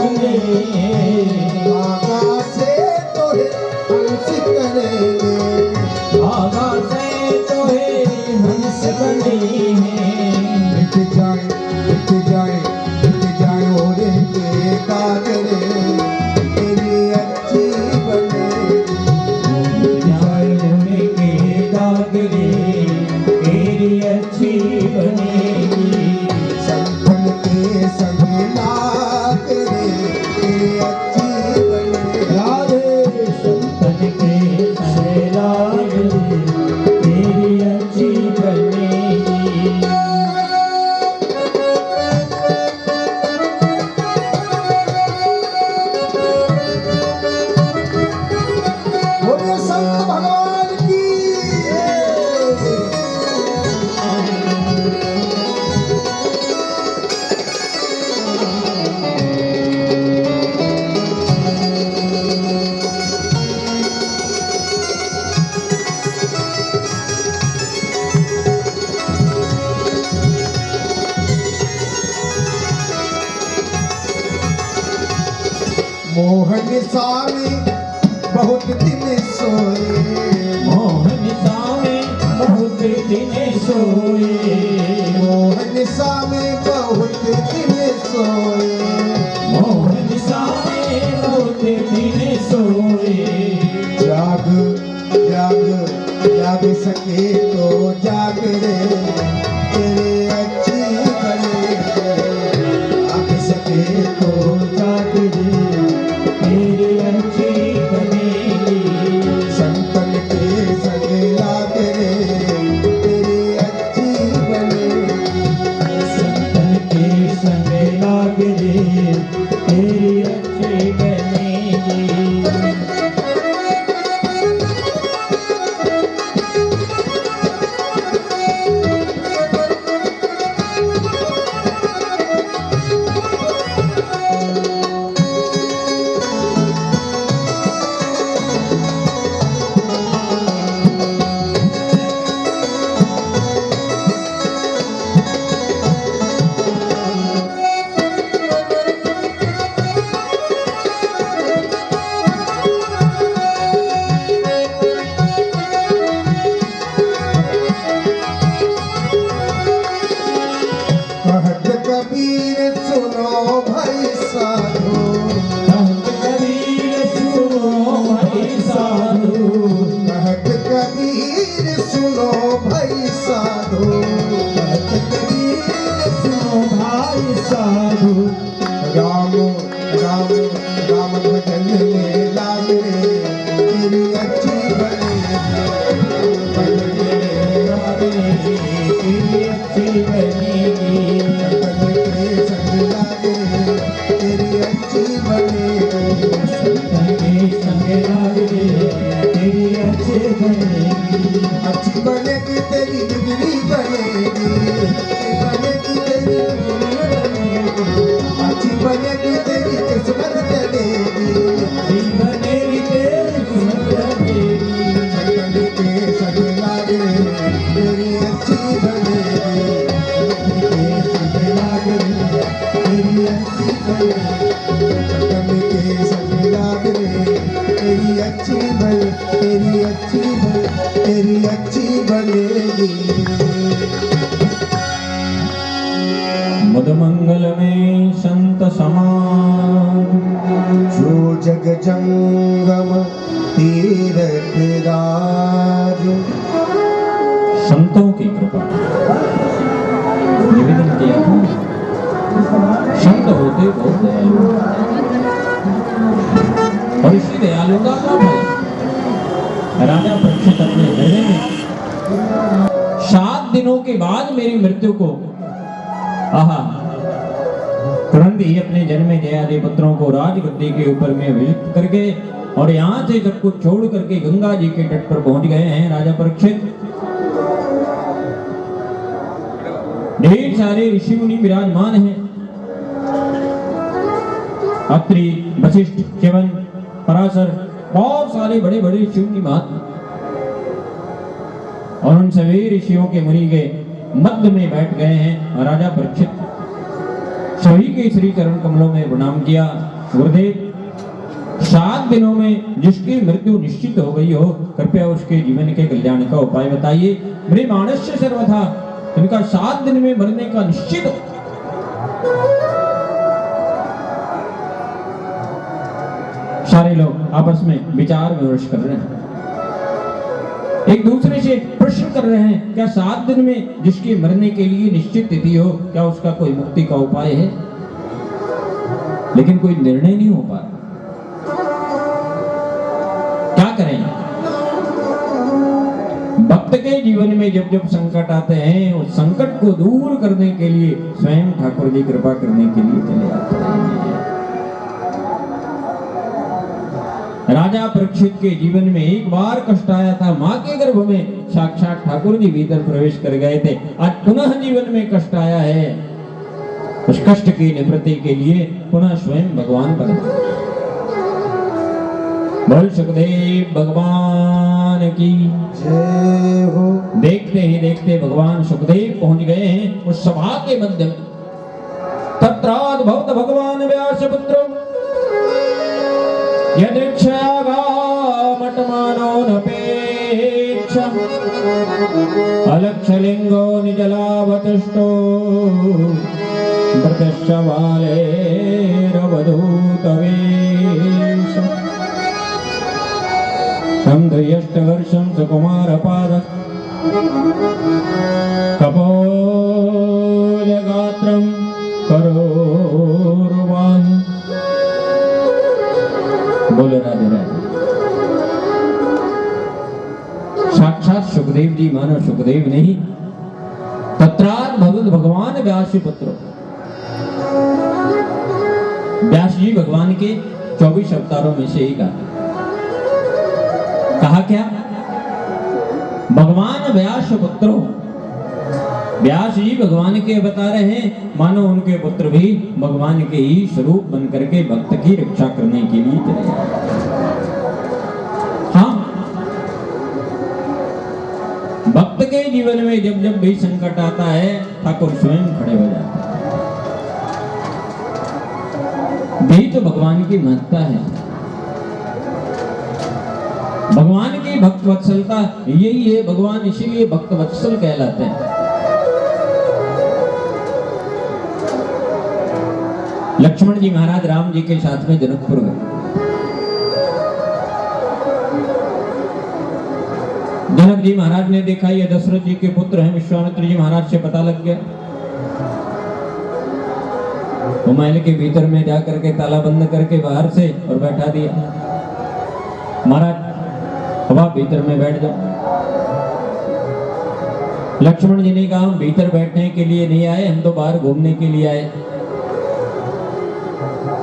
बने भागा से तो हंस करेंगे, भागा से तो हंस बने मिट जाए और कागरे तेरी अच्छी बनेगी, जाए के दागरे तेरी अच्छी बनेगी। संभल के संग लाग रे तेरी अच्छी बनेगी, राधे संतन के सहलाग तेरी अच्छी बनेगी। बोले संत भगवान की। मोहन सामी बहुत दिन सोए, मोहन सामे बहुत दिन सोए, मोहन सामी बहुत दिन सोए, मोहन सामे बहुत दिन सोए। जाग सके तो जाग रे तेरे अच्छी बनेगी, जाग सके तो जाग रे तेरी अच्छी बनेगी। संतन के संग लाग रे तेरी अच्छी बनेगी, संतन के संग लाग रे तेरी अच्छी बनेगी। कहत कबीर सुनो भाई साधो, कहत कबीर सुनो भाई साधु, कहत कबीर सुनो भाई साधो, कहत कबीर सुनो भाई साधु। राम भजन में लाग रे तेरी अच्छी बनेगी, भजन में लाग रे तेरी अच्छी बनेगी। संतन के संग लाग रे तेरी अच्छी बनेगी, संतन के संग लाग रे तेरी अच्छी बनेगी। अच्छी बनेगी तेरी बिगड़ी बनेगी, बनेगी तेरी अच्छी बनेगी तेरी किस्मत चलेगी, बनेगी तेरी किस्मत बनेगी। संतन के संग लाग रे तेरी अच्छी बनेगी, संग लाग रे तेरी अच्छी बनेगी। संतन के संग लाग रे तेरी अच्छी बनेगी। मदमंगल में संत समान, जो जग जंगम तीरथ राज, संतों की कृपा निवेदन किया था। संत होते बहुत दयालु, और इसी दयालुता का फल राजा परीक्षित अपने हृदय में 7 दिनों के बाद मेरी मृत्यु को तुरंत ही अपने जन्मे जयादि पुत्रों को राजगद्दी के ऊपर में अभिषिक्त करके और यहाँ से सब कुछ छोड़ करके गंगा जी के तट पर पहुंच गए हैं राजा परीक्षित। ढेर सारे ऋषि मुनि विराजमान हैं, अत्रि, वशिष्ठ, च्यवन, पराशर, बहुत सारे बड़े बड़े ऋषि मुनि महात्मा, और उन सभी ऋषियों के मुनि के मध्य में बैठ गए हैं राजा परीक्षित। सभी के श्री चरण कमलों में प्रणाम किया। गुरुदेव, 7 दिनों में जिसकी मृत्यु निश्चित हो गई हो, कृपया उसके जीवन के कल्याण का उपाय बताइए। मेरे मानस्य सर्वथा इनका 7 दिन में मरने का निश्चित हो। सारे लोग आपस में विचार विमर्श कर रहे हैं, एक दूसरे से प्रश्न कर रहे हैं, क्या 7 दिन में जिसके मरने के लिए निश्चित तिथि हो, क्या उसका कोई मुक्ति का उपाय है? लेकिन कोई निर्णय नहीं हो पा रहा। क्या करें? भक्त के जीवन में जब जब संकट आते हैं, उस संकट को दूर करने के लिए स्वयं ठाकुर जी कृपा करने के लिए चले आते हैं। राजा परीक्षित के जीवन में एक बार कष्ट आया था, मां के गर्भ में साक्षात ठाकुर जी भीतर प्रवेश कर गए थे। आज पुनः जीवन में कष्ट आया है, उस कष्ट की निवृत्ति के लिए पुनः स्वयं भगवान पर बोल सुखदेव भगवान की जय हो। देखते ही देखते भगवान सुखदेव पहुंच गए हैं उस सभा के मध्य में। तत्राद्भुत भगवान व्यास पुत्र यदीक्षागामटमानो नपेक्षा अलक्षलिंगो निजलावतुष्टो वृतश्चबालेरवधूतवेश तं ध्रियष्टवर्षं सुकुमारपाद कपोलगात्रं करोरुवान्। बोलो राधे राधे। साक्षात सुखदेव जी, मानो सुखदेव नहीं, तत्राद भगवत भगवान व्यास पुत्र। व्यास जी भगवान के 24 अवतारों में से एक आते। कहा क्या? भगवान व्यास पुत्रो। व्यास जी भगवान के अवतार हैं, मानो उनके पुत्र भी भगवान के ही स्वरूप बन करके भक्त की रक्षा करने के लिए चले आए। हाँ, भक्त के जीवन में जब जब भी संकट आता है, ठाकुर स्वयं खड़े हो जाते हैं। यही तो भगवान की महत्ता है, भगवान की भक्त वत्सलता यही है। भगवान इसीलिए भक्त वत्सल कहलाते हैं। लक्ष्मण जी महाराज राम जी के साथ में जनकपुर गए। जनक जी महाराज ने देखा ये दशरथ जी के पुत्र हैं। विश्वामित्र जी महाराज से पता लग गया। वो महल के भीतर में जाकर के ताला बंद करके बाहर से और बैठा दिया। महाराज अब आप भीतर में बैठ जाओ। लक्ष्मण जी ने कहा हम भीतर बैठने के लिए नहीं आए, हम तो बाहर घूमने के लिए आए।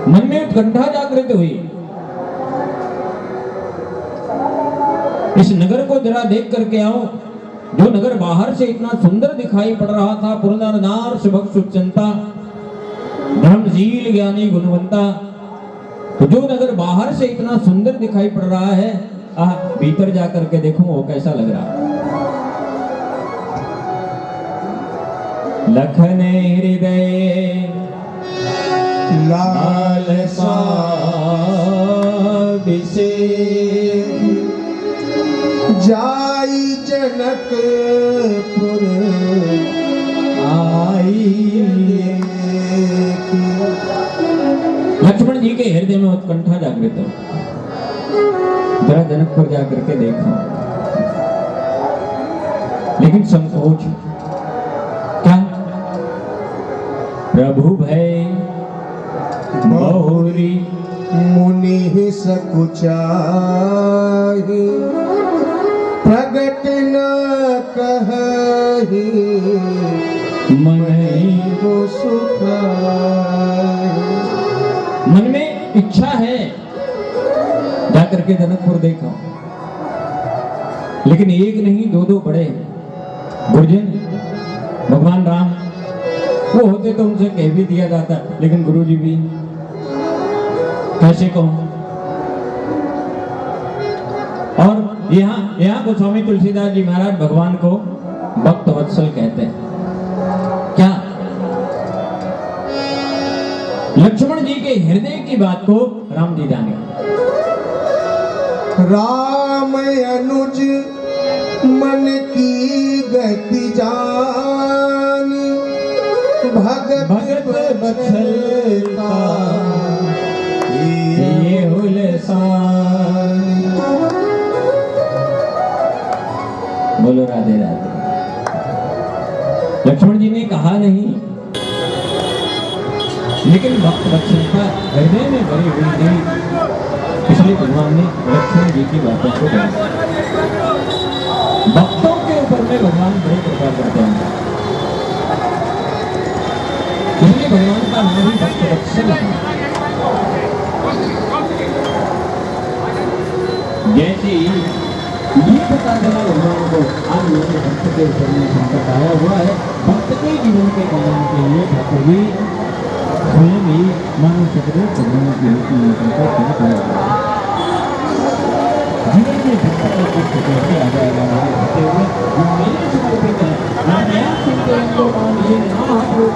मन में उत्कंठा जागृत हुई, इस नगर को जरा देख करके आओ। जो नगर बाहर से इतना सुंदर दिखाई पड़ रहा था, पुरंदरनार सुभग सुचंता धर्मशील ज्ञानी गुणवंता, तो जो नगर बाहर से इतना सुंदर दिखाई पड़ रहा है, भीतर जाकर के देखो वो कैसा लग रहा है। लखन हृदय लालसा जाई जनकपुर आई। लक्ष्मण जी के हृदय में उत्कंठा जागृत हो, जरा जनकपुर जाकर के देखो। लेकिन संकोच क्या? प्रभु भय बहुरी मुनि सकुचाही प्रगट न कहही मन को सुखाही। मन में इच्छा है जाकर के जनकपुर देखो, लेकिन एक नहीं दो दो बड़े गुरुजन भगवान राम वो होते तो उनसे कह भी दिया जाता, लेकिन गुरुजी भी कैसे कहूं। और यहाँ गोस्वामी तुलसीदास जी महाराज भगवान को भक्त वत्सल कहते हैं। क्या जी के हृदय की बात को राम जी जाने। राम अनुज मन की गति जानी, भगत बचलता ये हुलसानी। बोलो राधे राधे। लक्ष्मण जी ने कहा नहीं, लेकिन भक्त वत्सलता हृदय में भरी हुई थी, इसलिए भगवान ने लक्ष्मण जी की बातों को कहा। भक्तों के ऊपर में भगवान बड़ी कृपा करते हैं, इसलिए भगवान का नाम ही भक्त वत्सल है। जैसे ये पता चला भगवान को आज मेरे भक्त के ऊपर में संकट आया हुआ है, भक्त के जीवन के कल्याण के लिए ठाकुर जी स्वयं ही मानव चक्र भगवान की जीवन में भक्त का कुछ कैसे आ जाएगा मेरे होते हुए जो मेरे समर्पित है। मैं आप सुनते हैं तो ये नाम आप लोग